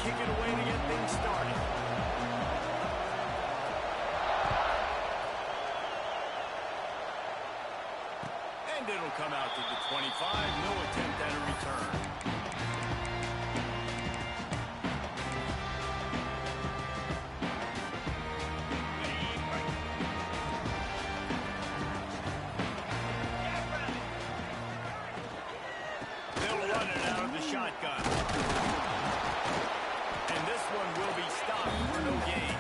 kick it away to get things started. And it'll come out to the 25. No attempt at a return. They'll run it out of the shotgun. And this one will be stopped for no gain.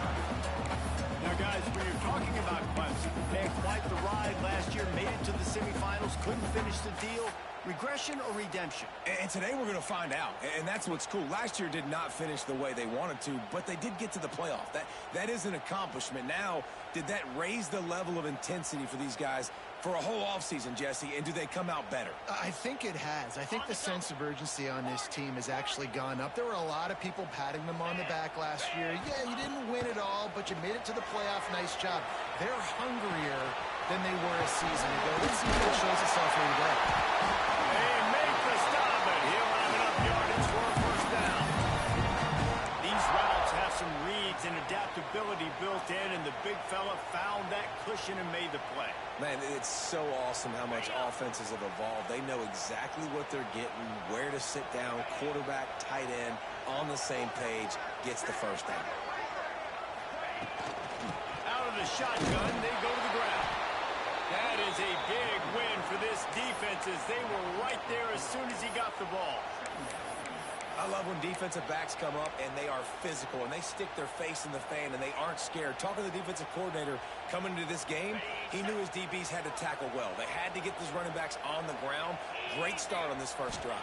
Now, guys, when you're talking about Clemson, they had quite the ride last year, made it to the semifinals, couldn't finish the deal. Regression or redemption? And today we're going to find out, and that's what's cool. Last year did not finish the way they wanted to, but they did get to the playoff. That is an accomplishment. Now, did that raise the level of intensity for these guys for a whole offseason, Jesse, and do they come out better? I think it has. I think the sense of urgency on this team has actually gone up. There were a lot of people patting them on the back last year. Yeah, you didn't win it all, but you made it to the playoff. Nice job. They're hungrier than they were a season ago. Let's see if it shows itself here today. They make the stop, but he'll have enough yardage for a first down. These routes have some reads and adaptability built in, and the big fella found that cushion and made the play. Man, it's so awesome how much offenses have evolved. They know exactly what they're getting, where to sit down, quarterback, tight end, on the same page, gets the first down. Out of the shotgun, they go to the ground. That is a big win for this defense as they were right there as soon as he got the ball. I love when defensive backs come up and they are physical and they stick their face in the fan and they aren't scared. Talking to the defensive coordinator coming into this game, he knew his DBs had to tackle well. They had to get these running backs on the ground. Great start on this first drive.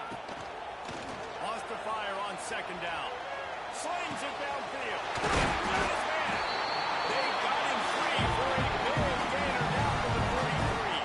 Wants to fire on second down. Slings it downfield. Got his man. They got him free for a big gainer down to the 43.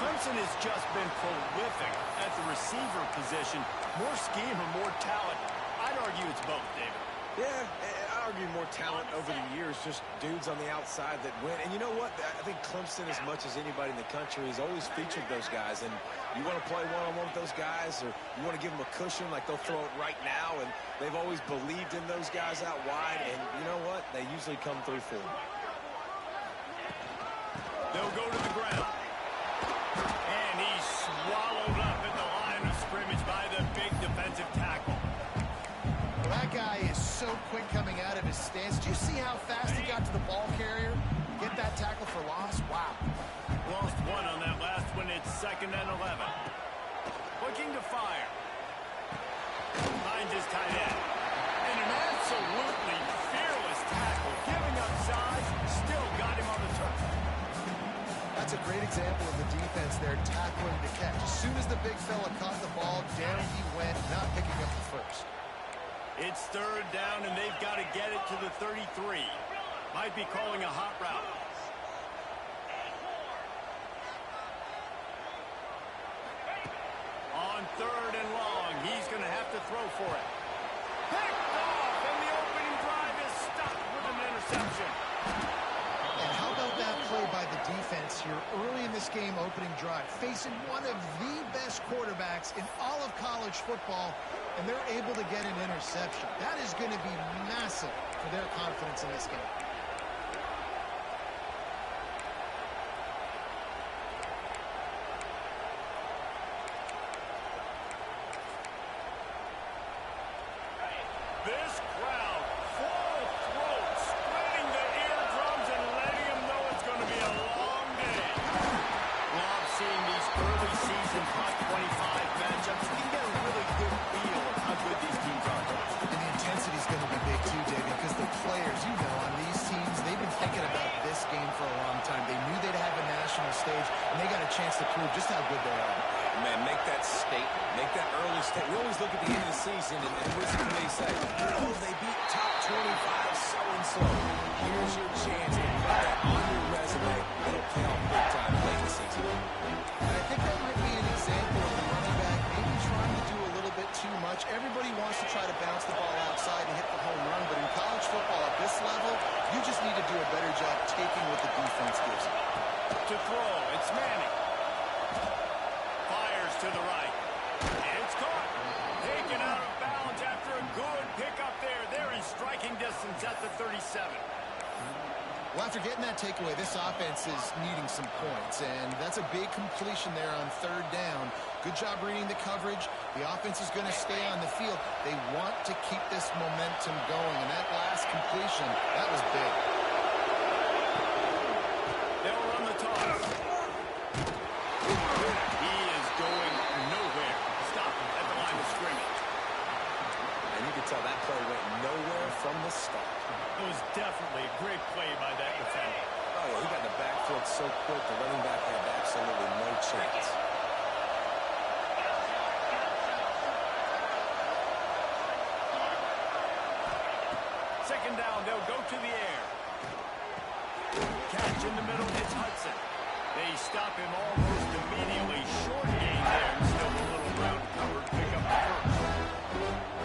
Clemson has just been prolific at the receiver position. More scheme or more talent? I'd argue it's both, David. Yeah, I argue more talent over the years, just dudes on the outside that win. And you know what? I think Clemson, as much as anybody in the country, has always featured those guys. And you want to play one-on-one with those guys, or you want to give them a cushion, like they'll throw it right now. And they've always believed in those guys out wide. And you know what? They usually come through for them. They'll go to the ground. And he's swallowed up at the line of scrimmage by the big defensive tackle. Well, that guy is so quick coming out of his stance. Do you see how fast he got to the ball carrier? Get that tackle for loss? Wow. Lost one on that last one. It's 2nd and 11. Looking to fire. Finds his tight end. And an absolutely fearless tackle. Giving up size, still got him on the turf. That's a great example of the defense there, tackling to catch. As soon as the big fella caught the ball, down he went, not picking up the first. It's 3rd down, and they've got to get it to the 33. Might be calling a hot route. On 3rd and long, he's going to have to throw for it. Picked off, and the opening drive is stopped with an interception. And how about that play by the defense here early in this game opening drive, facing one of the best quarterbacks in all of college football, and they're able to get an interception. That is going to be massive for their confidence in this game. This crowd, full throat, spreading the eardrums and letting them know it's going to be a long day. Love seeing these early season top 25 matchups. You can get a really good feel of how good these teams are. And the intensity is going to be big too, David, because the players, you know, on these teams, they've been thinking about this game for a long time. They knew they'd have a national stage, and they got a chance to prove just how good they are. Man, make that statement. Make that early statement. We always look at the end of the season, and what's the committee say? Oh, they beat top 25 so-and-so. Here's your chance to put that on your resume. It'll pay off big time late in the season. And I think that might be an example of the running back maybe trying to do a little bit too much. Everybody wants to try to bounce the ball outside and hit the home run, but in college football at this level, you just need to do a better job taking what the defense gives you. To throw, it's Manning. Fires to the right. And it's caught. Taken out of bounds after a good downs at the 37. Well, after getting that takeaway, this offense is needing some points, and that's a big completion there on third down. Good job reading the coverage. The offense is going to stay on the field. They want to keep this momentum going, and that last completion, that was big. They'll run the toss. He is going nowhere. Stop him at the line of scrimmage. And you can tell that play went nowhere from the start. It was definitely a great play by that defender. Oh, yeah, he got the backfield so quick, the running back had absolutely no chance. Second down, they'll go to the air. Catch in the middle, it's Hudson. They stop him almost immediately. Short gain there, and still a little ground covered. Pick up the first.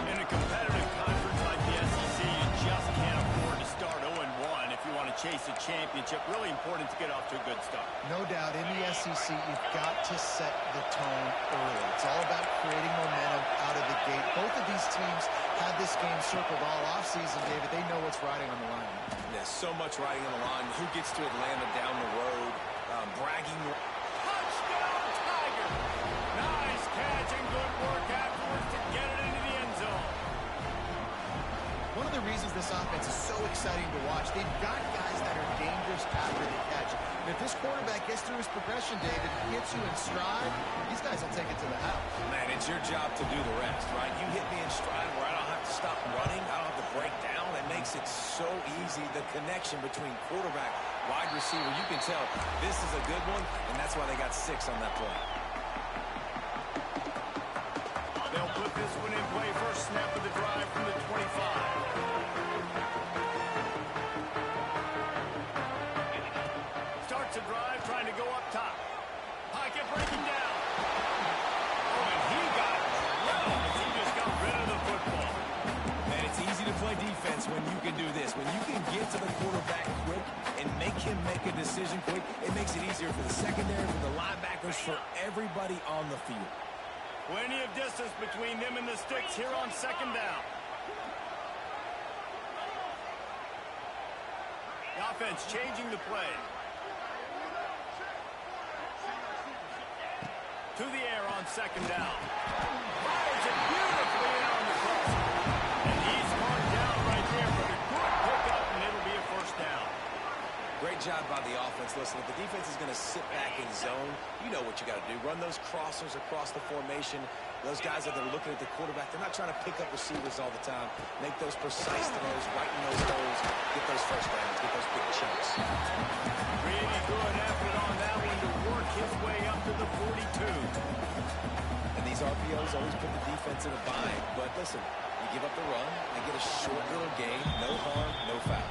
In a competitive conference like the SEC, you just can't afford to start 0-1 if you want to chase a championship. Really important to get off to a good start. No doubt, in the SEC, you've got to set the tone early. It's all about creating momentum out of the gate. Both of these teams had this game circled all offseason, David. They know what's riding on the line. There's so much riding on the line. Who gets to Atlanta down the road? Bragging. Touchdown, Tiger! Nice catch and good work afterwards to get it into the end zone. One of the reasons this offense is so exciting to watch, they've got guys that are dangerous after the catch. And if this quarterback gets through his progression, David, hits you in stride, these guys will take it to the house. Man, it's your job to do the rest, right? You hit me in stride where I don't have to stop running. I don't have to break down. It makes it so easy. The connection between quarterback, wide receiver, you can tell this is a good one, and that's why they got 6 on that play. They'll put this one in play. First snap of the drive from the 25. Starts a drive, trying to go up top. Pocket breaking down. Oh, and he got drilled. He just got rid of the football. Man, it's easy to play defense when you can do this. When you can get to the quarterback quick and make him make a decision quick, it makes it easier for the secondary, for the linebackers, for everybody on the field. Plenty of distance between them and the sticks here on second down. The offense changing the play. To the air on second down. Fires it beautifully in on the cross. And he's marked down right there for a good pickup, and it'll be a first down. Great job by the offense. Listen, if the defense is going to sit back in zone, you know what you got to do. Run those crossers across the formation. Those guys that are looking at the quarterback, they're not trying to pick up receivers all the time. Make those precise throws, right in those holes, get those first downs, get those big chunks. Really good effort on that one to work his way up to the 42. And these RPOs always put the defense in a bind. But listen, you give up the run, they get a short little gain, no harm, no foul.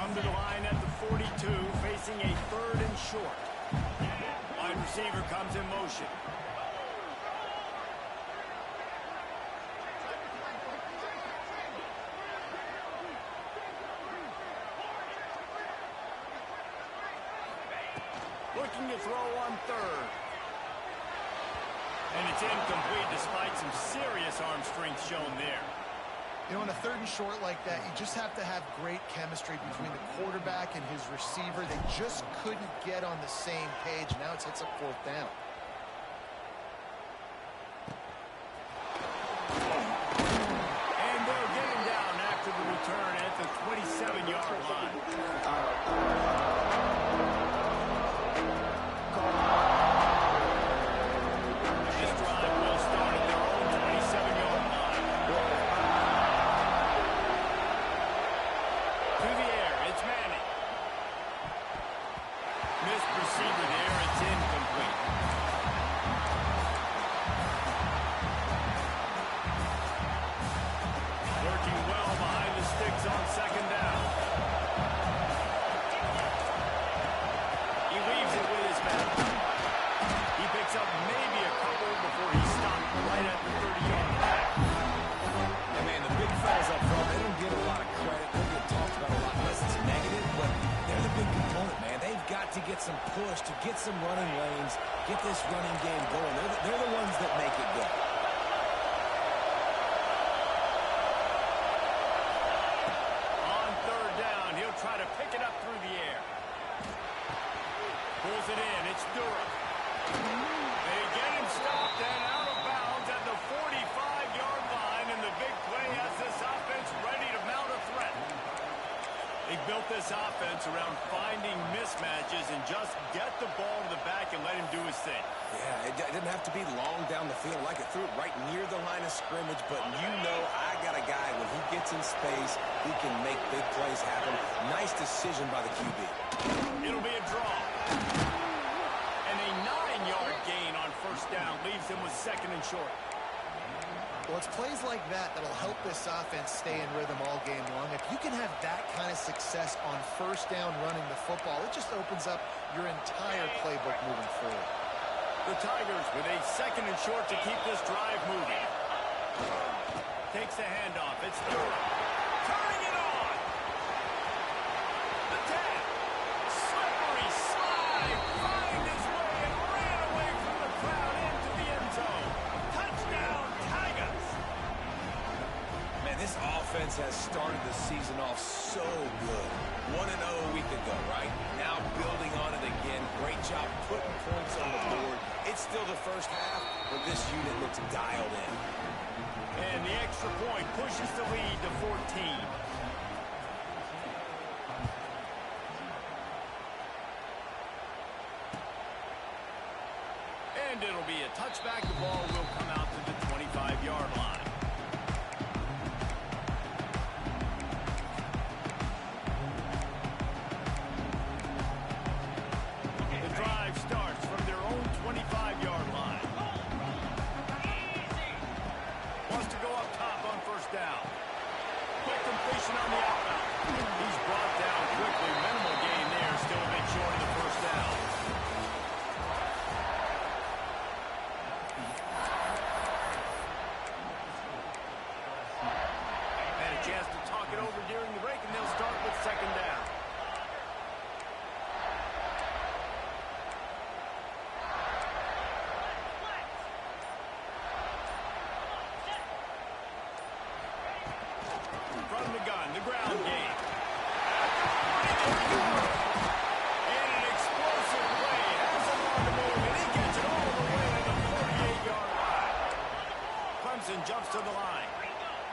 To the line at the 42, facing a third and short. Wide receiver comes in motion. Looking to throw on third. And it's incomplete despite some serious arm strength shown there. You know, in a third and short like that, you just have to have great chemistry between the quarterback and his receiver. They just couldn't get on the same page. Now it hits up fourth down. And they'll get him down after the return at the 27-yard line. This drive will start at their own 27-yard line. To the air, it's Manning. Missed receiver there, it's incomplete. Working well behind the sticks on second down. He leaves it with his man. He picks up maybe a couple before he stopped right at the 30-yard line. Yeah, man, the big fellas up front, they don't get a lot of credit. They don't get talked about a lot unless it's negative, but they're the big component, man. They've got to get get some push, to get some running lanes, get this running game going. They're the ones that make it go. On third down, he'll try to pick it up through the air. Pulls it in. It's Durham. They get him stopped and out of bounds at the 45-yard line, and the big play has this offense ready to mount a threat. They built this offense around finding mismatches and just get the ball to the back and let him do his thing. Yeah, it didn't have to be long down the field. Like it threw it right near the line of scrimmage, but you know I got a guy, when he gets in space, he can make big plays happen. Nice decision by the QB. It'll be a draw. And a 9-yard gain on first down leaves him with second and short. Well, it's plays like that that'll help this offense stay in rhythm all game long. If you can have that kind of success on first down running the football, it just opens up your entire playbook moving forward. The Tigers with a second and short to keep this drive moving. Takes the handoff. It's Durham. Turning it on. The 10. Slippery slide. Find his way and ran away from the crowd into the end zone. Touchdown, Tigers. Man, this offense has started the season off so good. 1-0 a week ago, right? Now building on it again. Great job putting points on the board. It's still the first half, but this unit looks dialed in. And the extra point pushes the lead to 14. And it'll be a touchback. The ball will come out to the 25-yard line. The drive starts from their own 25-yard line. Wants to go up top on first down. Quick completion on the outbound. He's brought down quickly. Minimal gain there. Still a bit short of the first down. Had a chance to talk it over during the break, and they'll start with second down. From the gun, the ground game. And an explosive play. Has him on the move, and he gets it all the way to the 48-yard line. Clemson jumps to the line.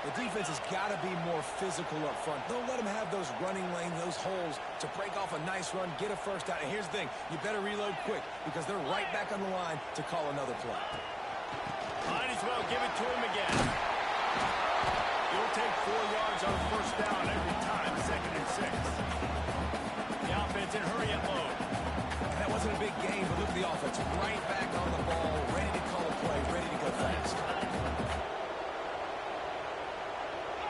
The defense has got to be more physical up front. Don't let them have those running lanes, those holes to break off a nice run, get a first down. And here's the thing, you better reload quick because they're right back on the line to call another play. Might as well give it to him again. He'll take 4 yards on first down every time, second and 6. The offense in hurry and load. That wasn't a big game, but look at the offense. Right back on the ball, ready to call a play, ready to go fast.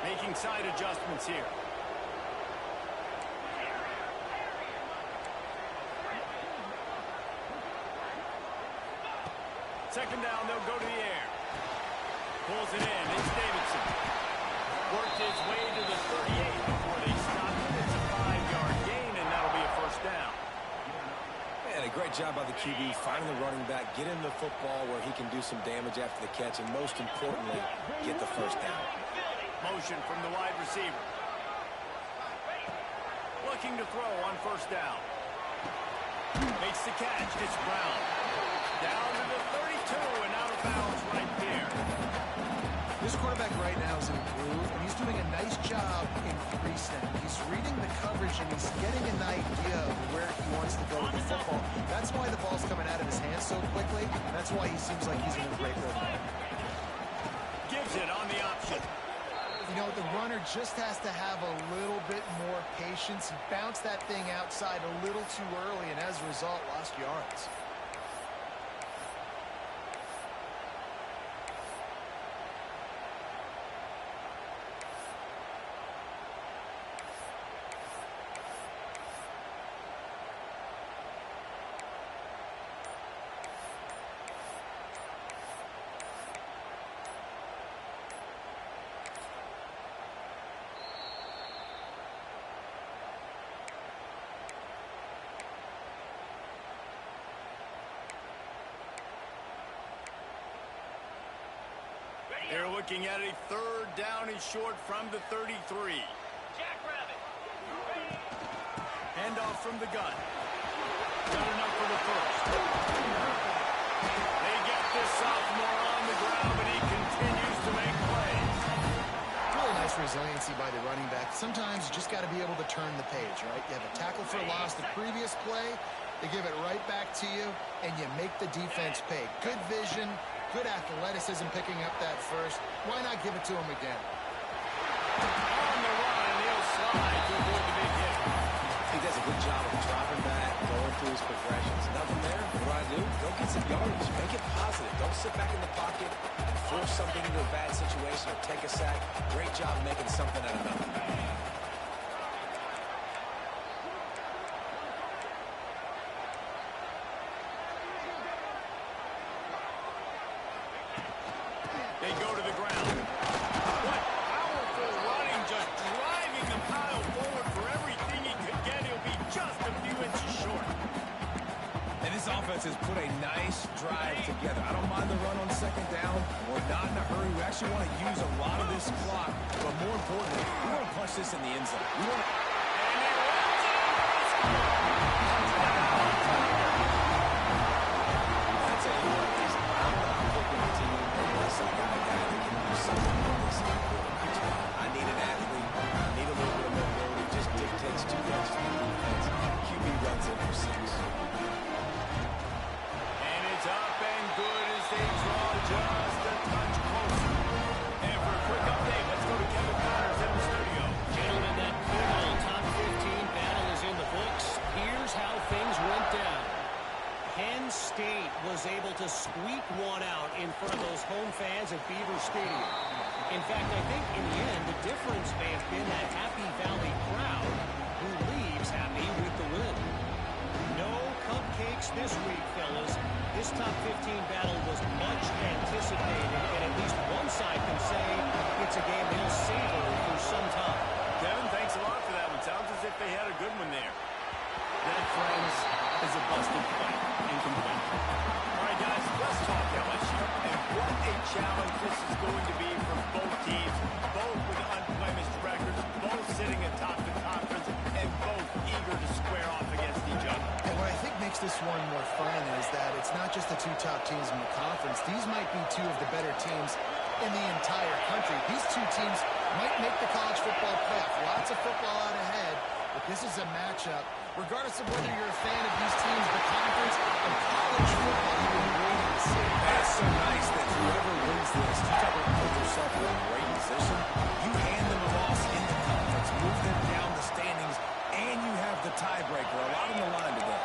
Making side adjustments here. Second down, they'll go to the air. Pulls it in. It's Davidson. Worked his way to the 38 before they stopped him. It's a 5-yard gain, and that'll be a first down. Man, a great job by the QB, finding the running back, get him the football where he can do some damage after the catch, and most importantly, get the first down. Motion from the wide receiver. Looking to throw on first down. Makes the catch. It's Brown. Down to the 32 and out of bounds right there. This quarterback right now is in a groove, and he's doing a nice job in pre-snap. He's reading the coverage, and he's getting an idea of where he wants to go with the football. That's why the ball's coming out of his hands so quickly, and that's why he seems like he's in a great rhythm. Gives it on the option. You know, the runner just has to have a little bit more patience. He bounced that thing outside a little too early, and as a result, lost yards. They're looking at a 3rd down and short from the 33. Handoff from the gun. Got enough for the first. They get this sophomore on the ground, but he continues to make plays. Really nice resiliency by the running back. Sometimes you just got to be able to turn the page, right? You have a tackle for loss the previous play, they give it right back to you, and you make the defense pay. Good vision, good athleticism picking up that first. Why not give it to him again? On the run, he'll slide to avoid the big hit. He does a good job of dropping back, going through his progressions. Nothing there. What do? Go get some yardage. Make it positive. Don't sit back in the pocket and force something into a bad situation or take a sack. Great job making something out of nothing. They go to the ground. What powerful running, just driving the pile forward for everything he could get. He'll be just a few inches short. And this offense has put a nice drive together. I don't mind the run on 2nd down. We're not in a hurry. We actually want to use a lot of this clock. But more importantly, we want to punch this in the end zone. We want to... I'll tell you what, I'm not picking a team unless I got a guy that can do something like this in the quarterback's job. I need an athlete. I need a little bit of mobility. Just dictates too much to the defense. QB runs in for 6. Up and good as they draw just a touch closer. And for a quick update, let's go to Kevin Connors in the studio. Gentlemen, that pivotal top 15 battle is in the books. Here's how things went down. Penn State was able to squeak one out in front of those home fans at Beaver Stadium. In fact, I think in the end, the difference may have been that Happy Valley crowd who leaves happy with the win. No cupcakes this week, fellas. This top 15 battle was much anticipated, and at least one side can say it's a game they'll savor for some time. Kevin, thanks a lot for that one. Sounds as if they had a good one there. That, friends, is a busted play. Incomplete. All right, guys, let's talk LSU. And what a challenge this is going to be for both teams, both with unblemished records, both sitting atop the conference, and both eager to square off against each other. And what I think makes this one more fun is that it's not just the 2 top teams in the conference. These might be 2 of the better teams in the entire country. These 2 teams might make the college football playoff. Lots of football out ahead, but this is a matchup. Regardless of whether you're a fan of these teams, the conference, and college football, you've been waiting to see. That's so nice that whoever wins this, you talk about put yourself in a great position. You hand them a loss in the conference, move them down the standings, and you have the tiebreaker. A lot on the line today.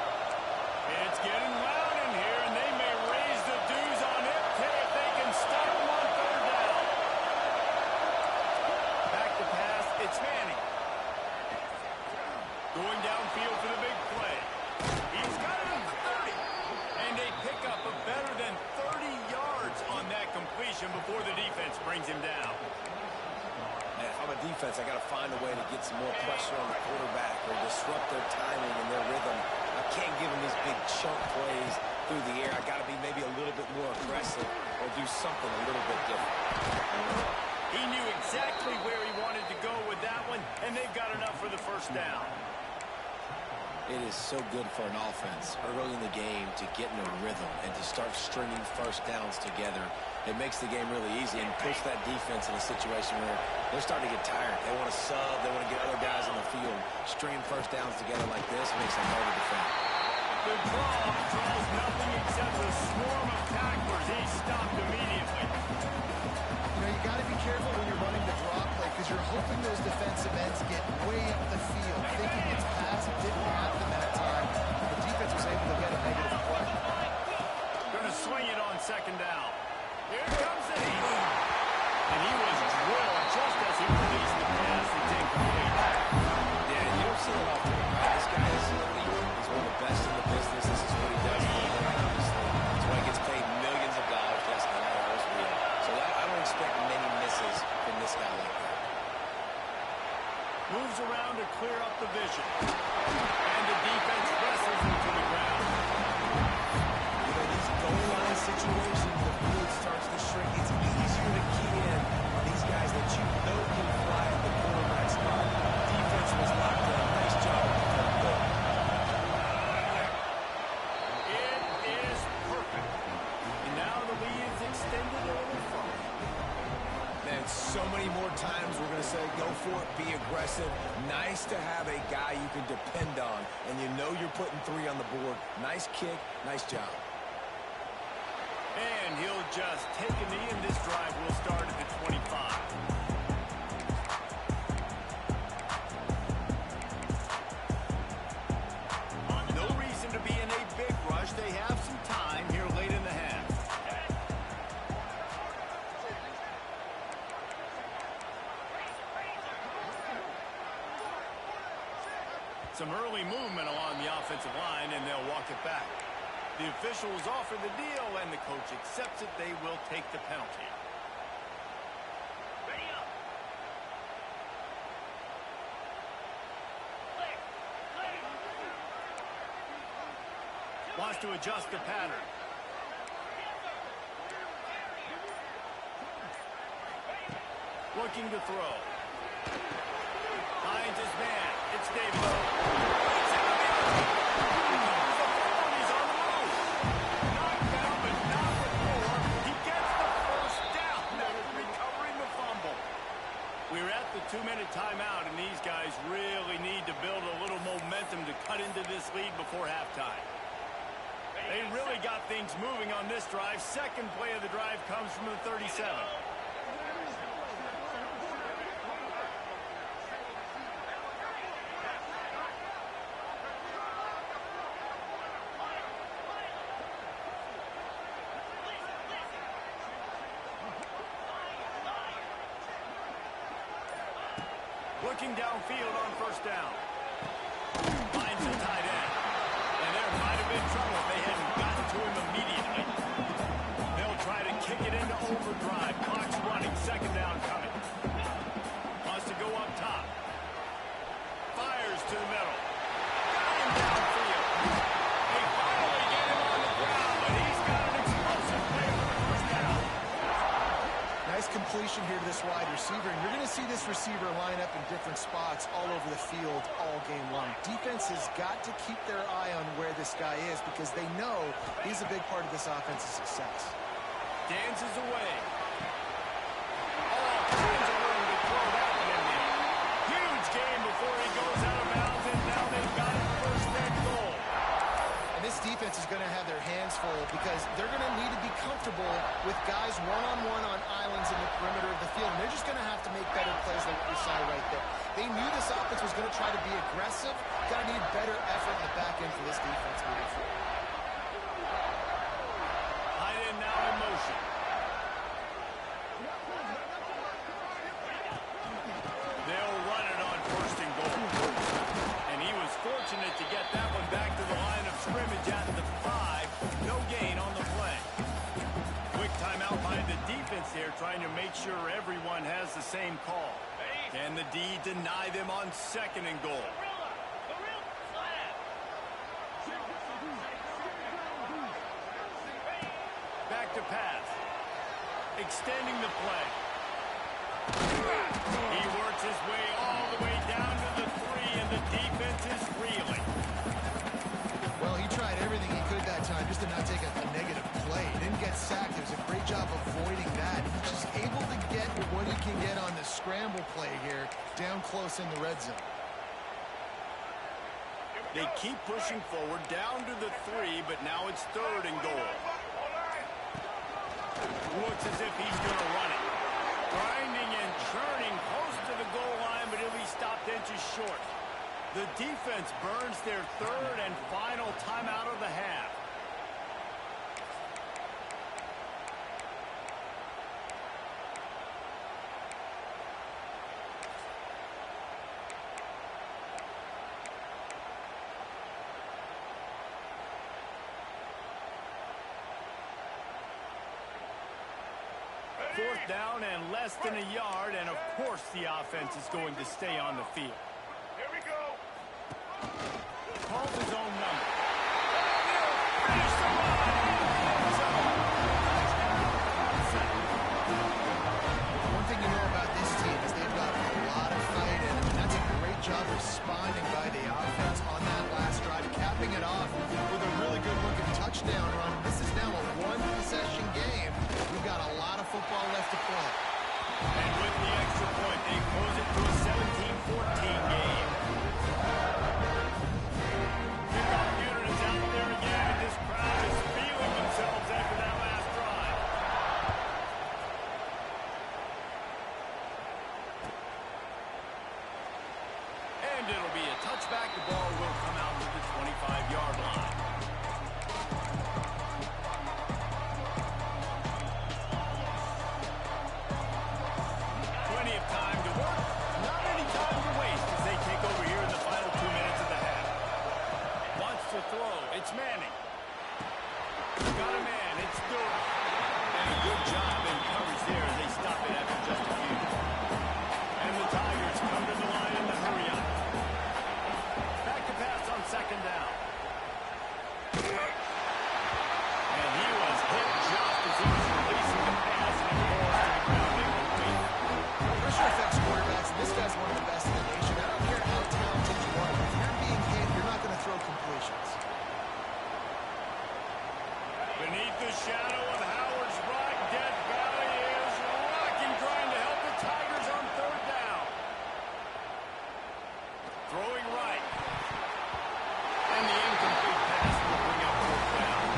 It's getting loud in here, and they may raise the dues on MK if they can stop them on 3rd down. Back to pass, it's Manning. Going downfield for the big play. He's got it at the 30. And they pick up a better than 30 yards on that completion before the defense brings him down. Man, if I'm a defense, I got to find a way to get some more pressure on the quarterback or disrupt their timing and their rhythm. I can't give them these big chunk plays through the air. I got to be maybe a little bit more aggressive or do something a little bit different. He knew exactly where he wanted to go with that one, and they've got enough for the 1st down. It is so good for an offense early in the game to get in a rhythm and to start stringing 1st downs together. It makes the game really easy and puts that defense in a situation where they're starting to get tired. They want to sub. They want to get other guys on the field. Stringing 1st downs together like this makes them hard to defend. The draw draws nothing except a swarm of tacklers. He's stopped immediately. You know, you got to be careful when you're running the draw play because you're hoping those defensive ends get way up the field, thinking it's pass. It didn't happen that time. The defense was able to get a negative play. Going to swing it on 2nd down. Here comes the heat. And he was drilled just as he released the pass. It's incomplete. Yeah, you don't see it often. Right? This guy is elite. He's one of the best in the business. This is what he does. Obviously, that's why he gets paid millions of dollars. Yes, NIL is real. So I don't expect many misses from this guy like that. Moves around to clear up the vision. And the defense more times we're going to say go for it, be aggressive. Nice to have a guy you can depend on, and you know you're putting 3 on the board. Nice kick, nice job. And he'll just take a knee, and this drive will start at the 25. No reason to be in a big rush. They have some time here late in the half. Some early movement along the offensive line, and they'll walk it back. The officials offer the deal, and the coach accepts it. They will take the penalty. Wants to adjust the pattern. Looking to throw. Finds his man. It's Davis. We're at the 2-minute timeout, and these guys really need to build a little momentum to cut into this lead before halftime. They really got things moving on this drive. Second play of the drive comes from the 37. Looking downfield on first down. Finds the tight end. And there might have been trouble if they hadn't gotten to him immediately. They'll try to kick it into overdrive. Clock's running. Second down coming. Wants to go up top. Fires to the middle. Got him downfield. They finally get him on the ground, but he's got an explosive play for the first down. Nice completion here to this wide receiver, and you're going to see this receiver line up in different spots all over the field all game long. Defense has got to keep their eye on where this guy is because they know he's a big part of this offense's success. Dances away. Oh, tons of room to throw that one in there. Huge game before he goes out of bounds, and now they've got it first and goal. And this defense is going to have their hands full because they're going to need to be comfortable with guys one-on-one on islands in the perimeter of the field. And they're just going to have to make better plays like we saw right there. They knew this offense was going to try to be aggressive. Got to need better effort in the back end for this defense moving forward. Tight end now in motion. They'll run it on first and goal. And he was fortunate to get that one back to the line of scrimmage at the 5. No gain on the play. Quick timeout by the defense here, trying to make sure everyone has the same call. Can the D deny them on second and goal? Back to pass. Extending the play. He works his way all the way down to the 3, and the defense is reeling. Well, he tried everything he could that time just to not take a negative play. He didn't get sacked. It was a great job avoiding that. He's just able to get what he can get on the scramble play here down close in the red zone. They keep pushing forward down to the 3, but now it's third and goal. Looks as if he's going to run it. Grinding and churning close to the goal line, but he'll be stopped inches short. The defense burns their third and final timeout of the half. Fourth down and less than a yard, and of course the offense is going to stay on the field. Here we go. Calls his own number. One thing you know about this team is they've got a lot of fight in them, and that's a great job responding by the offense on that last drive, capping it off with a really good-looking touchdown run. This is now a one-possession game. We've got a lot of football left to play. And with the extra to throw. It's Manning. Got a man. It's Stewart. And a good job in coverage there as they stop it after just a few. And the Tigers come to the line in the hurry up. Back to pass on second down. And he was hit just as he was releasing the pass and it falls to the ground incomplete. Pressure affects quarterbacks, and this guy's one of the best in the nation. I don't care how talented you are. If you're being hit, you're not going to throw completions. Beneath the shadow of Howard's rock, Death Valley is rocking, trying to help the Tigers on third down. Throwing right. And the incomplete pass will bring up fourth down.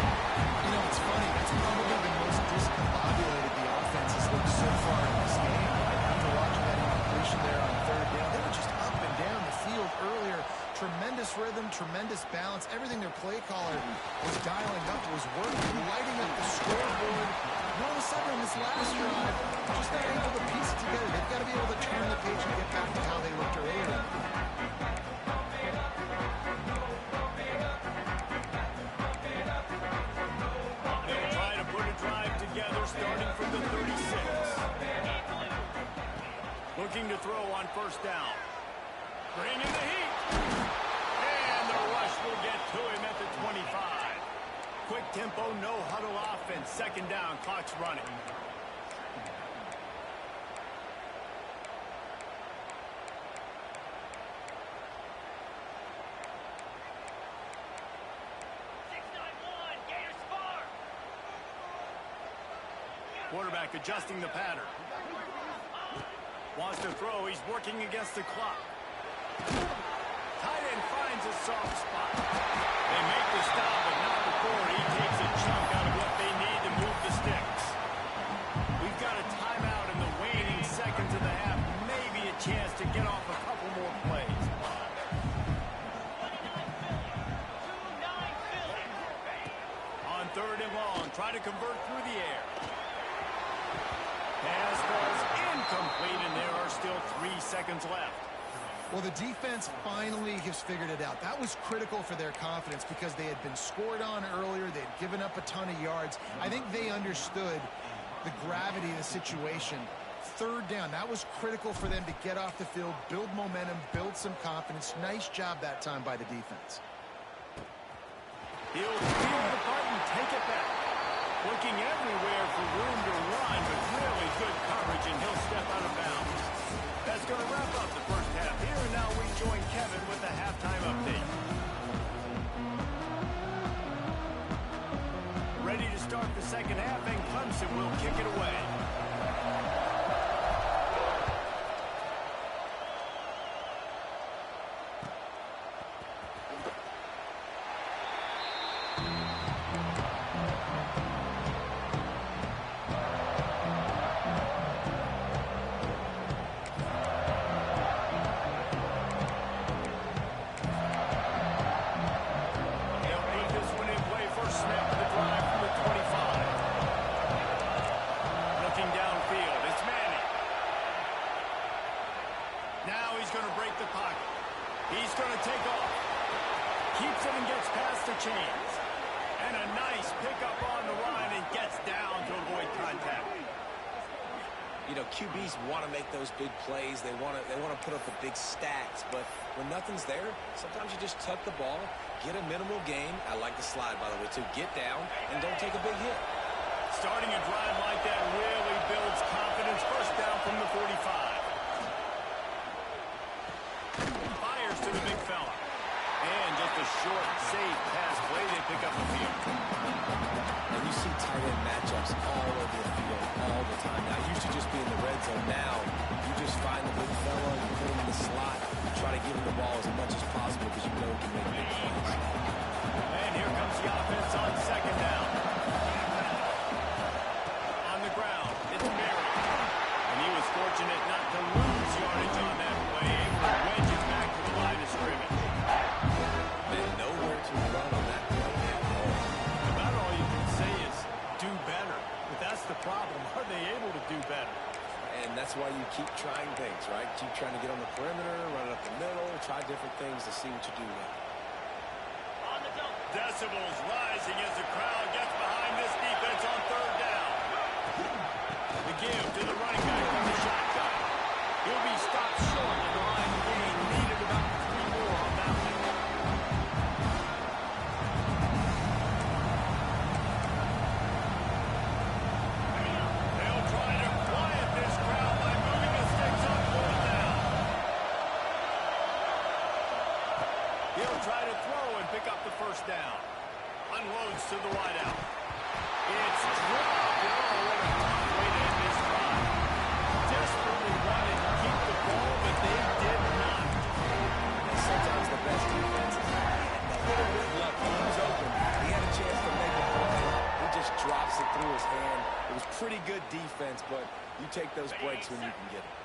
You know, it's funny. That's probably the most discombobulated the offense has looked so far in this game. After watching that incompletion there on third down, they were just up and down the field earlier. Tremendous rhythm, tremendous balance. Everything their play caller was dialing up was working, lighting up the scoreboard. And all of a sudden, in this last drive, they're just not able to piece it together. They've got to be able to turn the page and get back to how they looked earlier. They'll try to put a drive together starting from the 36. Looking to throw on first down. Bring in the heat. And the rush will get to him at the 25. Quick tempo, no huddle offense. Second down, clock's running. Quarterback adjusting the pattern. Wants to throw. He's working against the clock. Tight end finds a soft spot. They make the stop, but not before he takes a chunk out of what they need to move the sticks. We've got a timeout in the waning seconds of the half. Maybe a chance to get off a couple more plays. On third and long, try to convert through the air. Pass falls incomplete, and there are still 3 seconds left. Well, the defense finally has figured it out. That was critical for their confidence because they had been scored on earlier. They had given up a ton of yards. I think they understood the gravity of the situation. Third down, that was critical for them to get off the field, build momentum, build some confidence. Nice job that time by the defense. He'll feel the part and take it back. Looking everywhere for room to run, but really good coverage, and he'll step out of bounds. That's going to wrap up the first half here, and now we join Kevin with the halftime update. Ready to start the second half, and Clemson will kick it away. He's going to take off. Keeps it and gets past the chains. And a nice pickup on the line and gets down to avoid contact. You know, QBs want to make those big plays. They want to put up the big stats. But when nothing's there, sometimes you just tuck the ball, get a minimal gain. I like the slide, by the way, too. Get down and don't take a big hit. Starting a drive like that really builds confidence. First down from the 45. Fires to the big fella. And just a short, safe pass play. They pick up the field. And you see tight end matchups all over the field all the time. Now, it used to just be in the red zone. Now, you just find the big fella, you put him in the slot, you try to give him the ball as much as possible because you know he can make big plays. And here comes the offense on second down. On the ground, it's Berry. And he was fortunate not to lose yardage on that play. Able to wedge it back to the line of scrimmage. And nowhere to run on that play at all. About all you can say is do better. But that's the problem. Are they able to do better? And that's why you keep trying things, right? Keep trying to get on the perimeter, run it up the middle, try different things to see what you do with. On the double decibels rising as the crowd gets behind this defense on third down. The give to the running back from the shotgun. He'll be stopped short of the line of gain. Needed about 3 more on that one. They'll try to quiet this crowd by moving the sticks on fourth down. He'll try to throw and pick up the first down. Unloads to the wideout. It's dropped. Oh, what a tough way to end this drive. Desperately wanted to keep the ball, but they did not. And sometimes the best defenses had a little bit of luck. He was open. He had a chance to make a play. He just drops it through his hand. It was pretty good defense, but you take those breaks when you can get them.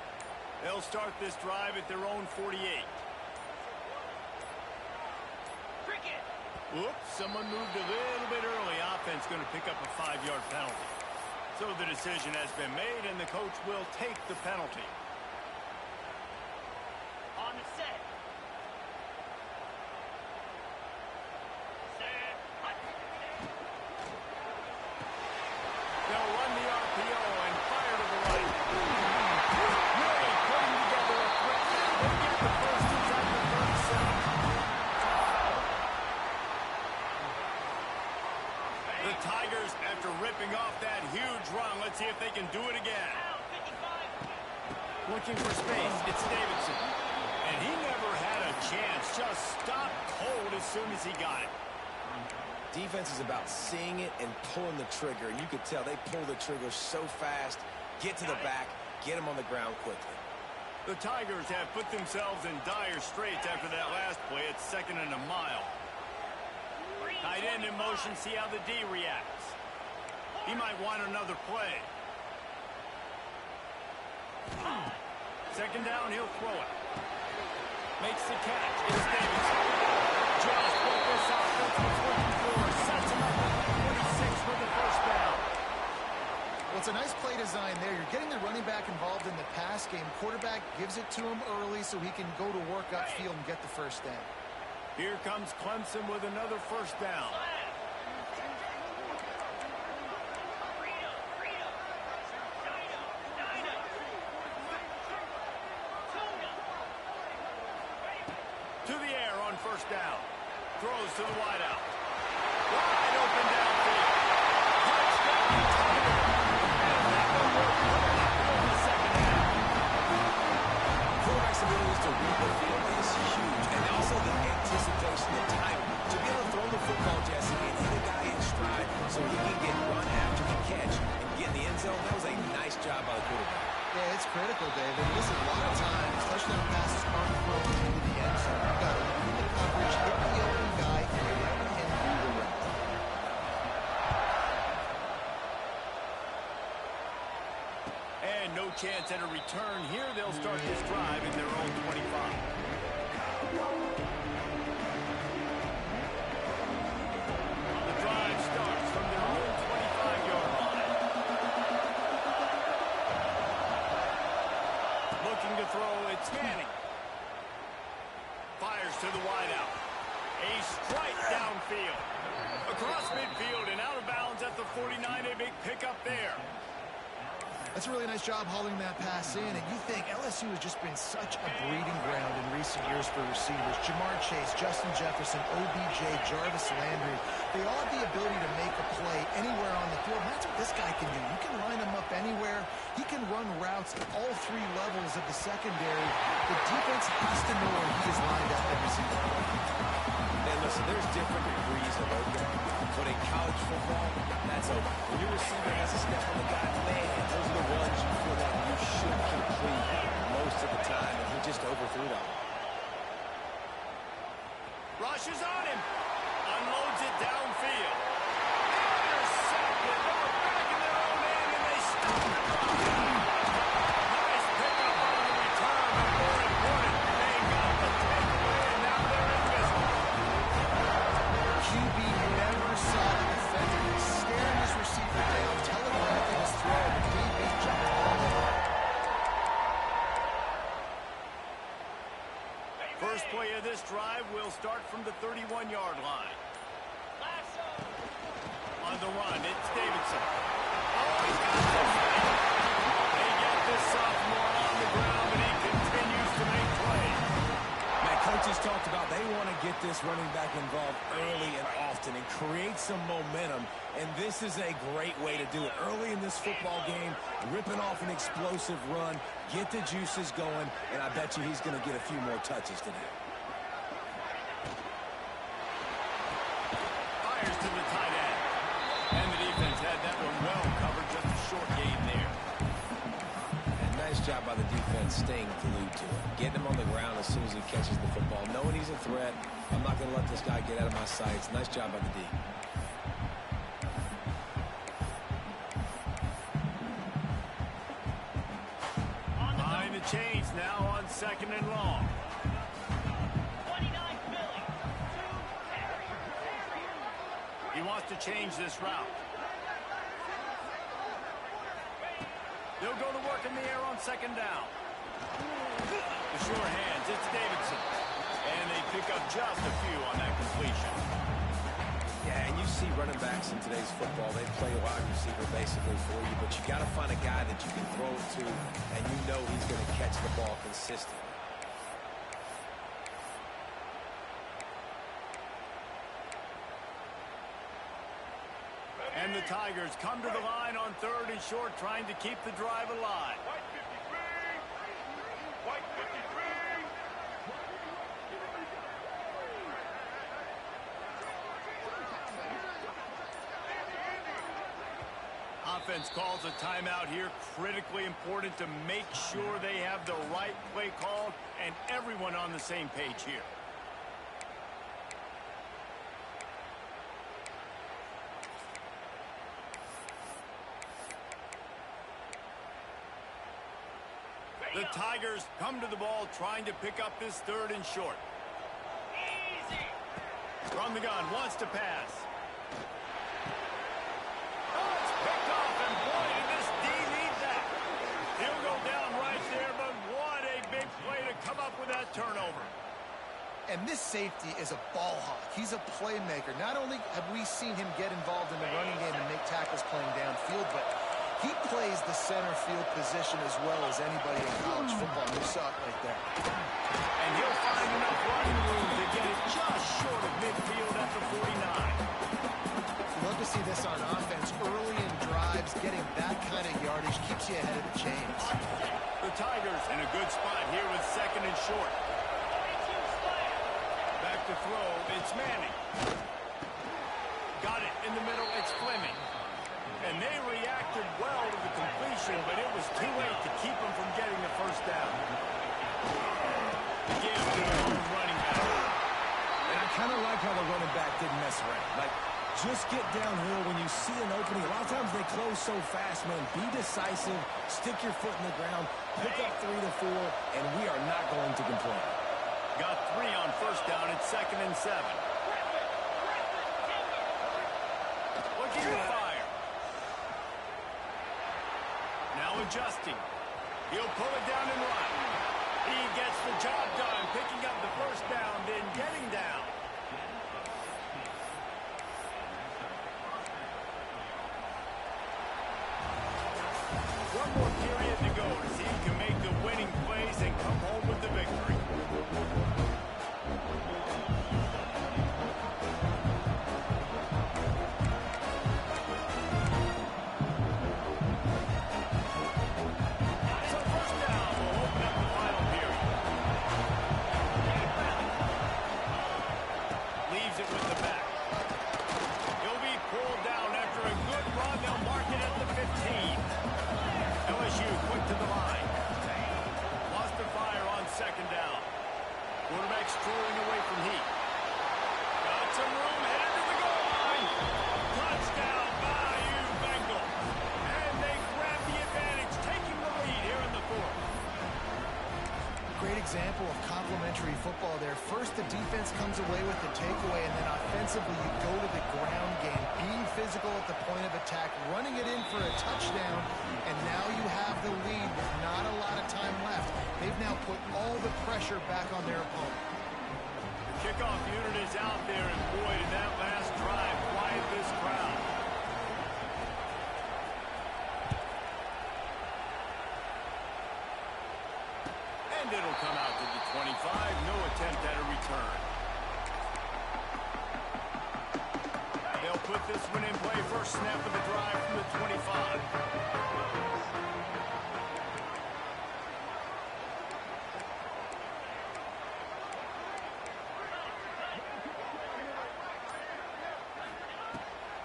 They'll start this drive at their own 48. Oops, someone moved a little bit early. Offense going to pick up a 5-yard penalty. So the decision has been made, and the coach will take the penalty. On the set. Set. They'll run the RPO and fire to the right. Really putting together a threat. They get the first inside the 37. The Tigers, after ripping off that huge run, let's see if they can do it again. Looking for space, it's Davidson. And he never had a chance, just stopped cold as soon as he got it. Defense is about seeing it and pulling the trigger. You could tell they pull the trigger so fast, get to the back, get him on the ground quickly. The Tigers have put themselves in dire straits after that last play. It's 2nd and a mile. Tight end in motion, see how the D reacts. He might want another play. 2nd down, he'll throw it. Makes the catch. It's Davidson. Just what this offense was looking for. Sets him up at 46 for the first down. Well, it's a nice play design there. You're getting the running back involved in the pass game. Quarterback gives it to him early so he can go to work upfield and get the first down. Here comes Clemson with another first down. To the air on first down. Throws to the wideout. Wide open downfield. Touchdown, Tigers. And that one will put it in the second half. Quarterback's ability to read the field is huge. And also the anticipation, the timing. To be able to throw the football, Jesse, and hit a guy in stride so he can get run after the catch and get in the end zone, that was a nice job by the quarterback. Yeah, it's critical, David. Listen, a lot of times, especially when passes aren't thrown into the end zone, you've got to read the coverage, hit the open guy, and let him do the rest. And no chance at a return here. They'll start this drive in their own 25. The drive starts from their own 25-yard line. Looking to throw, it's Manning. Fires to the wideout. A strike downfield. Across midfield and out of bounds at the 49. A big pickup there. That's a really nice job hauling that pass in, and you think LSU has just been such a breeding ground in recent years for receivers. Jamar Chase, Justin Jefferson, OBJ, Jarvis Landry, they all have the ability to make a play anywhere on the field. And that's what this guy can do. You can line him up anywhere. He can run routes at all 3 levels of the secondary. The defense has to know where he is lined up every single play. And listen, there's different degrees of open, but in college football, that's open. When your receiver has a step on the guy, man, those are the ones you feel that you should complete most of the time, and he just overthrew that one. Rushes on him. Unloads it downfield. Intercepted. They're back in their own end, and they stop the clock. Nice pickup on the return, and more important, they got the takeaway, and now they're in business. QB never saw the defender. He's staring his receiver down, telegraphing his throw, and DB jumped all over. First play of this drive will start from the 31-yard line. On the run, it's Davidson. Oh, he's got this thing. They get this sophomore on the ground, and he continues to make plays. Man, coaches talked about they want to get this running back involved early and often and create some momentum, and this is a great way to do it. Early in this football game, ripping off an explosive run, get the juices going, and I bet you he's going to get a few more touches today. Fires to the tight end. And the defense had that one well covered, just a short gain there. And nice job by the defense staying glued to it. Getting him on the ground as soon as he catches the football. Knowing he's a threat, I'm not going to let this guy get out of my sights. Nice job by the D. Behind the chains now on 2nd and long. He wants to change this route. They'll go to work in the air on 2nd down. The sure hands, it's Davidson. And they pick up just a few on that completion. Yeah, and you see running backs in today's football, they play wide receiver basically for you, but you got to find a guy that you can throw it to, and you know he's going to catch the ball consistently. And the Tigers come to the line on 3rd and short, trying to keep the drive alive. White 53. White 53. Offense calls a timeout here. Critically important to make sure they have the right play called and everyone on the same page here. The Tigers come to the ball trying to pick up this 3rd and short. Easy. From the gun, wants to pass. Oh, it's picked off, and boy, did this D need that. He'll go down right there, but what a big play to come up with that turnover. And this safety is a ball hawk. He's a playmaker. Not only have we seen him get involved in the running game and make tackles playing downfield, but he plays the center field position as well as anybody in college football. You saw it right there. And he'll find enough running room to get it just short of midfield at the 49. Love to see this on offense. Early in drives, getting that kind of yardage keeps you ahead of the chains. The Tigers in a good spot here with 2nd and short. Back to throw, it's Manning. Got it in the middle, it's Fleming. And they reacted well to the completion, but it was too late to keep them from getting the 1st down. Give to the home running back. And I kind of like how the running back didn't mess around. Like, just get downhill when you see an opening. A lot of times they close so fast, man. Be decisive, stick your foot in the ground, pick up 3 to 4, and we are not going to complain. Got 3 on 1st down at 2nd and 7. Looking to fire. Now adjusting. He'll pull it down and run. He gets the job done, picking up the 1st down, then getting down. One more period to go to see who can make the winning plays and come home with the victory. LSU quick to the line. Lost the fire on 2nd down. Quarterback strolling away from heat. Got some room, headed to the goal line. Touchdown, Bayou Bengals. And they grab the advantage, taking the lead here in the 4th. Great example of complementary football there. First, the defense comes away with the takeaway, and then offensively, you go to the ground game, being physical at the point of attack, running it in for a touchdown, and now you have the lead with not a lot of time left. They've now put all the pressure back on their opponent. The kickoff unit is out there, and boy, did that last drive quiet this crowd. put this one in play. First snap of the drive from the 25.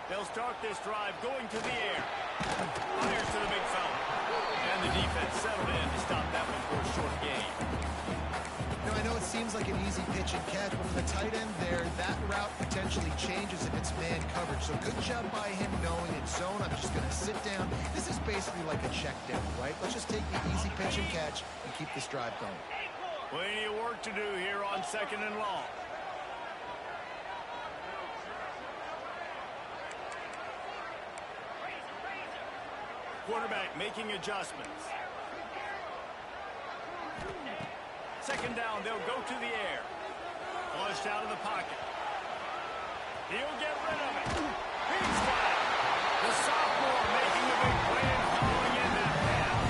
They'll start this drive going to the air. Fires to the big fella. And the defense settled in to stop that one for a short gain. You know, I know it seems like an easy pitch and catch, but with a tight end there, that route potentially changes if it's man coverage. So good job by him knowing it's zone. I'm just going to sit down. This is basically like a check down, right? Let's just take the easy pitch and catch and keep this drive going. Plenty of work to do here on 2nd and long. Quarterback making adjustments. 2nd down, they'll go to the air. Flushed out of the pocket. He'll get rid of it. He's got it. The sophomore making a big play and hauling in that pass.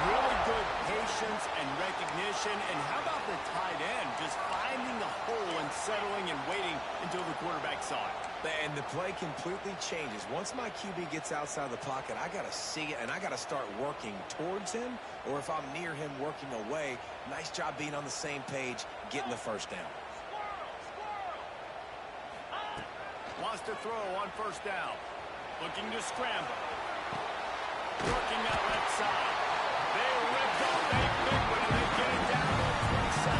Really good patience and recognition. And how about the tight end just finding the hole and settling and waiting until the quarterback saw it. And the play completely changes. Once my QB gets outside of the pocket, I got to see it, and I got to start working towards him, or if I'm near him working away. Nice job being on the same page, getting the first down. Wants to throw on 1st down. Looking to scramble. Working that left side. They ripped off a big one, and they get it down to 27.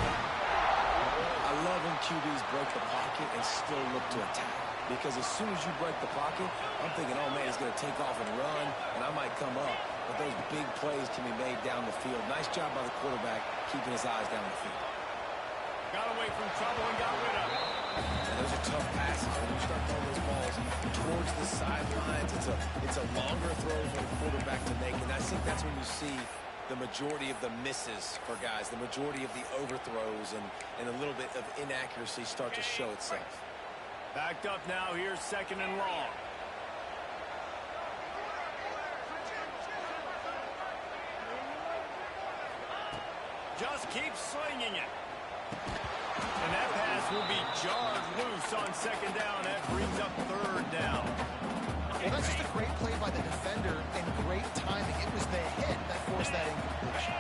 I love when QBs break the pocket and still look to attack. Because as soon as you break the pocket, I'm thinking, oh, man, he's going to take off and run, and I might come up. But those big plays can be made down the field. Nice job by the quarterback keeping his eyes down the field. Got away from trouble and got rid of it. And those are tough passes. When you start throwing those balls towards the sidelines, it's a longer throw for the quarterback to make. And I think that's when you see the majority of the misses for guys, the majority of the overthrows and a little bit of inaccuracy start to show itself. Backed up now. Here's 2nd and long. Just keep slinging it. And that pass will be jarred loose on 2nd down. That brings up 3rd down. Well, that's just a great play by the defender and great timing. It was the hit that forced that incompletion.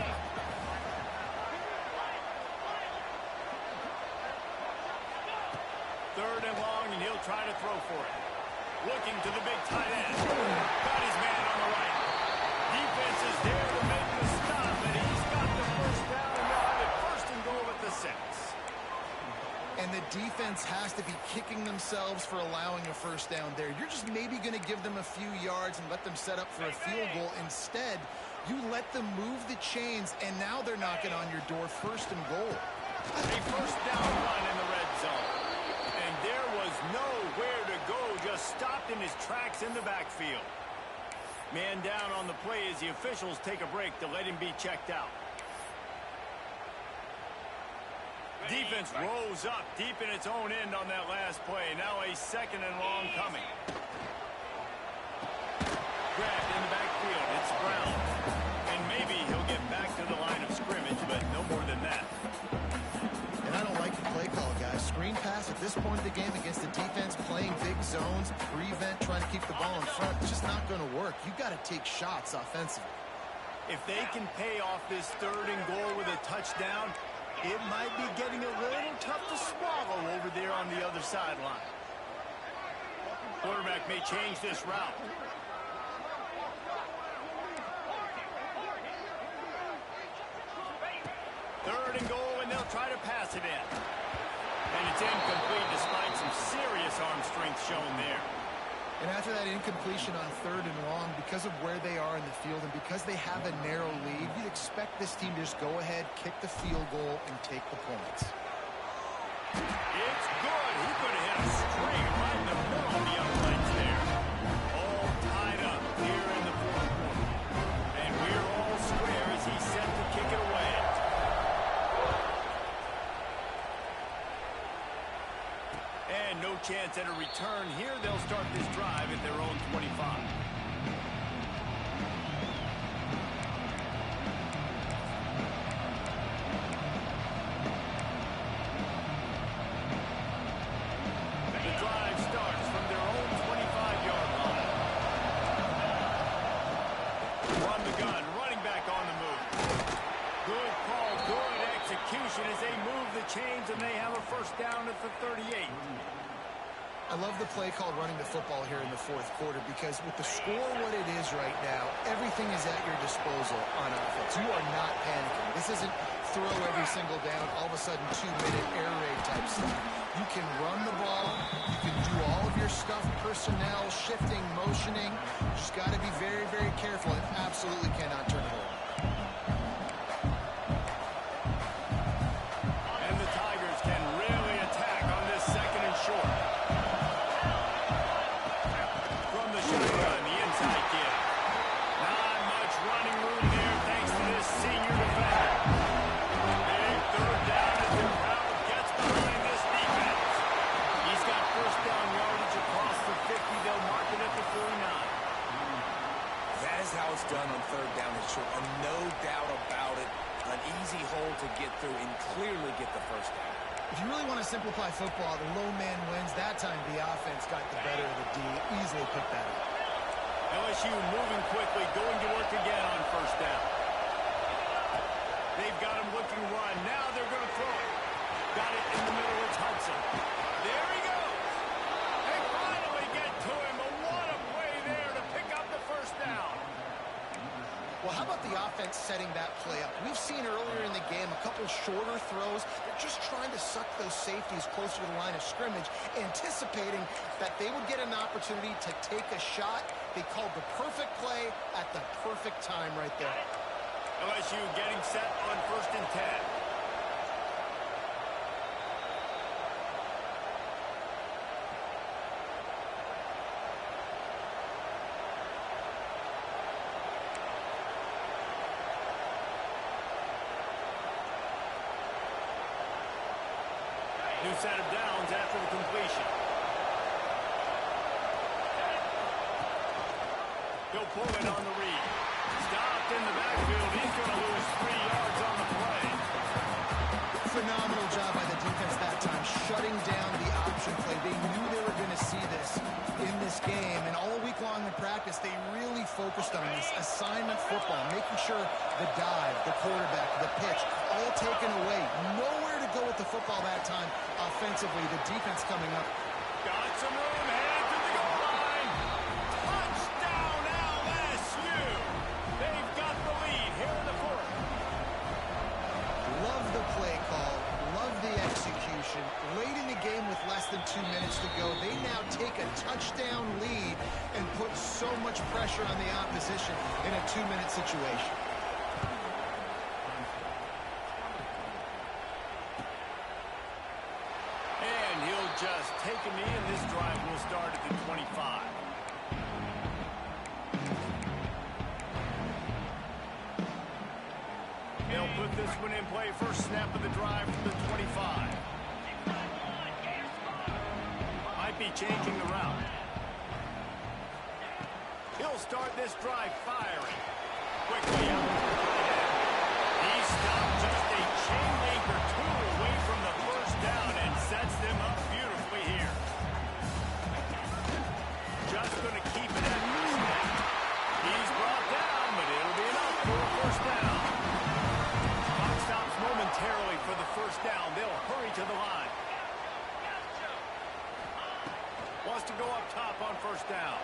3rd and long, and he'll try to throw for it. Looking to the big tight end. Got his man on the right. Defense is there to make the stop, and he's got the 1st down, and they'll have it 1st and goal at the 6. And the defense has to be kicking themselves for allowing a 1st down there. You're just maybe going to give them a few yards and let them set up for a field goal. Instead, you let them move the chains, and now they're knocking on your door 1st and goal. A 1st down run in the red zone. And there was nowhere to go, just stopped in his tracks in the backfield. Man down on the play as the officials take a break to let him be checked out. Defense rose up deep in its own end on that last play. Now a 2nd and long coming. Grabbed in the backfield. It's Brown. And maybe he'll get back to the line of scrimmage, but no more than that. And I don't like the play call, guys. Screen pass at this point of the game against the defense, playing big zones, prevent, trying to keep the ball in front. It's just not going to work. You've got to take shots offensively. If they can pay off this 3rd and goal with a touchdown, it might be getting a little tough to swallow over there on the other sideline. Quarterback may change this route. 3rd and goal, and they'll try to pass it in. And it's incomplete despite some serious arm strength shown there. And after that incompletion on 3rd and long, because of where they are in the field and because they have a narrow lead, you'd expect this team to just go ahead, kick the field goal, and take the points. It's good. He could have hit a string right in the middle of the uprights there. All tied up here in the 4th quarter. And we're all square as he's set to kick it away. And no chance at a return here. They'll start this drive at their own 25. The drive starts from their own love the play called running the football here in the fourth quarter because with the score what it is right now, everything is at your disposal on offense. You are not panicking. This isn't throw every single down, all of a sudden 2-minute air raid type stuff. You can run the ball. You can do all of your stuff, personnel, shifting, motioning. You just got to be very, very careful and absolutely cannot turn it over. And the Tigers can really attack on this second and short. From the shotgun, the inside give. Not much running room there thanks to this senior defender. Big third down as the crowd gets behind this defense. He's got first down yardage across the 50. They'll mark it at the 49. That is how it's done on third down and short, and no doubt about it, an easy hole to get through and clearly get the first down. If you really want to simplify football, the low man wins. That time the offense got the better of the D. Easily picked that up. LSU moving quickly, going to work again on first down. They've got him looking run. Now they're going to throw it. Got it in the middle. It's Hudson. There he goes. They finally get to him. But what a play there to pick up the first down. Well, how about the offense setting that play up? We've seen earlier in the game a couple shorter throws. They're just trying to suck those safeties closer to the line of scrimmage, anticipating that they would get an opportunity to take a shot. They called the perfect play at the perfect time right there. LSU getting set on first and 10. New set of downs after the completion. He'll pull it on the read. Stopped in the backfield. He's going to lose 3 yards on the play. Phenomenal job by the defense that time, shutting down the option play. They knew they were going to see this in this game, and all week long in practice, they really focused on this assignment football, making sure the dive, the quarterback, the pitch, all taken away. Nowhere to go with the football that time offensively. The defense coming up. Got some room, headed to the goal line. Touchdown, LSU. They've got the lead here in the fourth. Love the play call. Love the execution. Late in the game with less than 2 minutes to go, they now take a touchdown lead and put so much pressure on the opposition in a 2-minute situation. And he'll just take a knee, and this drive will start at the 25. They'll put this one in play. First snap of the drive to the 25. Might be changing the route. He'll start this drive firing. Quickly out. He stopped just a chain link or two away from the first down and sets them up beautifully here. Just going to keep it at the snap. He's brought down, but it'll be enough for a first down. Clock stops momentarily for the first down. They'll hurry to the line. Wants to go up top on first down.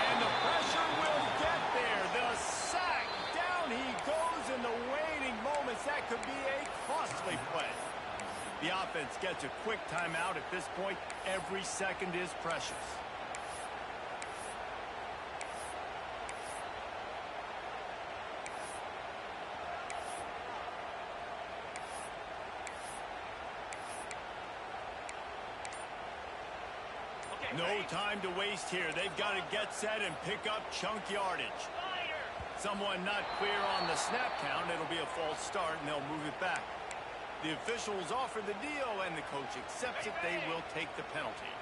And the pressure will get there. The sack. Down he goes in the waiting moments. That could be a costly play. The offense gets a quick timeout at this point. Every second is precious. No time to waste here. They've got to get set and pick up chunk yardage. Someone not clear on the snap count. It'll be a false start, and they'll move it back. The officials offer the deal, and the coach accepts it. They will take the penalty.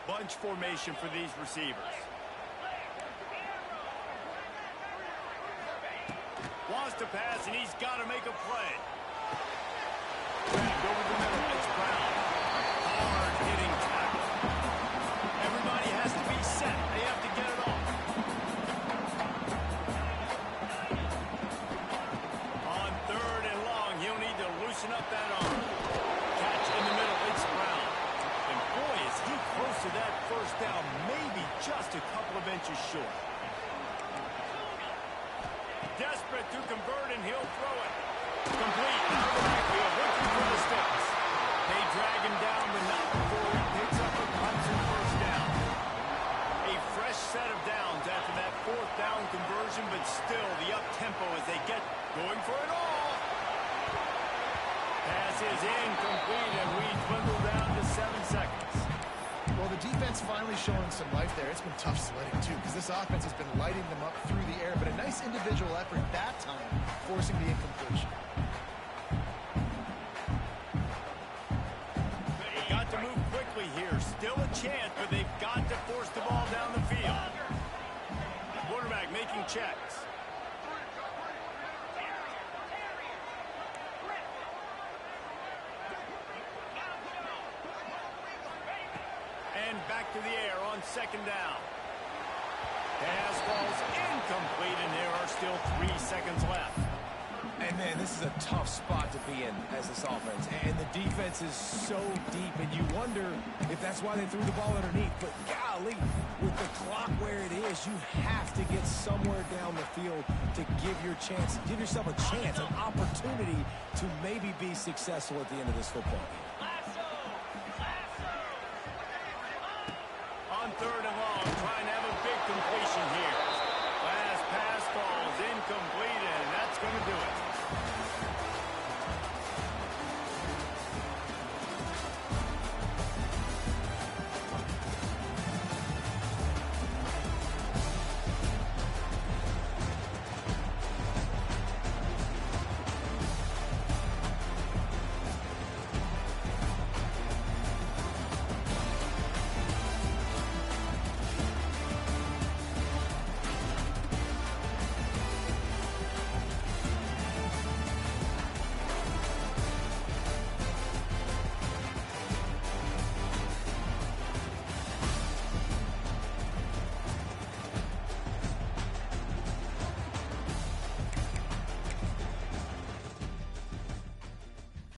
Bunch formation for these receivers. Wants to pass, and he's got to make a play. Grabbed over the middle. It's Brown. Hard-hitting tackle. Everybody has to be set. They have to get it off. On third and long, he'll need to loosen up that arm. Catch in the middle. It's Brown. of that first down, maybe just a couple of inches short. Desperate to convert, and he'll throw it. Complete out of the backfield, looking for the sticks. They drag him down, but not before he picks up a Clemson first down. A fresh set of downs after that fourth down conversion, but still the up-tempo as they get going for it all. Pass is incomplete, and we dwindle down to 7 seconds. Well, the defense finally showing some life there. It's been tough sledding, too, because this offense has been lighting them up through the air, but a nice individual effort that time, forcing the incompletion. They've got to move quickly here. Still a chance, but they've got to force the ball down the field. Quarterback making checks. And back to the air on second down. Pass falls incomplete, and there are still 3 seconds left. And, man, this is a tough spot to be in as this offense. And the defense is so deep, and you wonder if that's why they threw the ball underneath. But, golly, with the clock where it is, you have to get somewhere down the field to give yourself a chance, an opportunity to maybe be successful at the end of this football game.